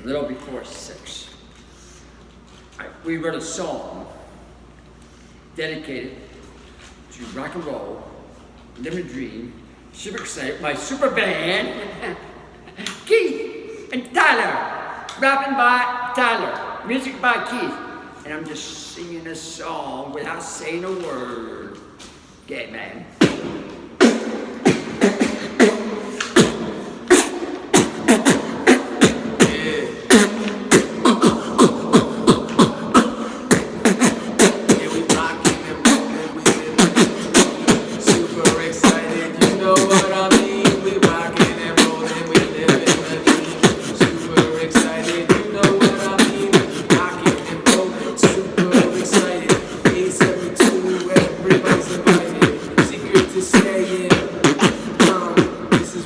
little before 6. We wrote a song dedicated to rock and roll, living a dream, super excited. My super band, Keith and Tyler, rapping by Tyler, music by Keith, and I'm just singing a song without saying a word. Okay, man.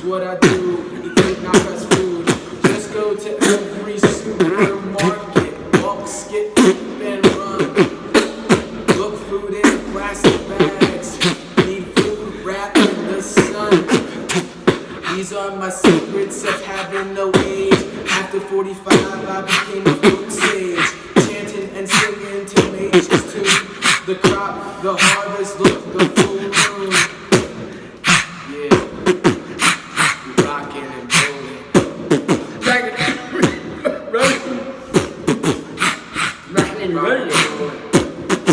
What I do, you think not fast food. Just go to every supermarket, walk, skip, and run. Look food in plastic bags, need food wrapped in the sun. These are my secrets of having no age. After 45, I became a food sage, chanting and singing tenacious to the crop, the harvest, look, the full moon. Yeah.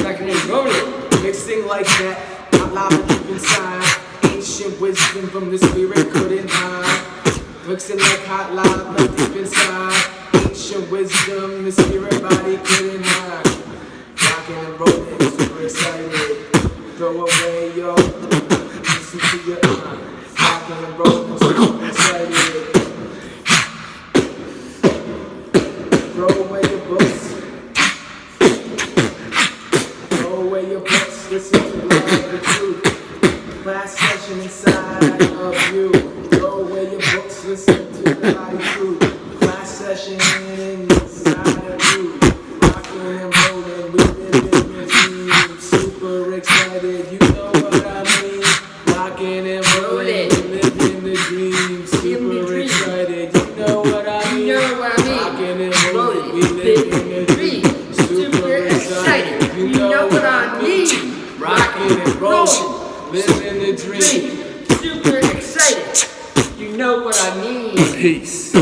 Rockin and rollin'. Mixing like that, out loud deep inside. Ancient wisdom from the spirit couldn't hide. Mixing like hot lava deep inside. Ancient wisdom, the spirit body couldn't hide. Rockin' and rollin', super excited. Throw away yo, listen to your rockin' and rollin', super excited. Throw away your books. Throw away your books. Listen to the truth. Class session inside of you. Throw away your books. Listen to the body truth. Class session inside of you. Rockin' and rollin', we live in the dream. Super excited, you know what I mean. Rockin' and rollin', we live in the dream. Super excited, you know what I mean. Rockin' and rollin', we live in the dream. Super excited, you know what I mean. Rockin' and rollin', live in the dream. Super excited, you know what I mean. Peace.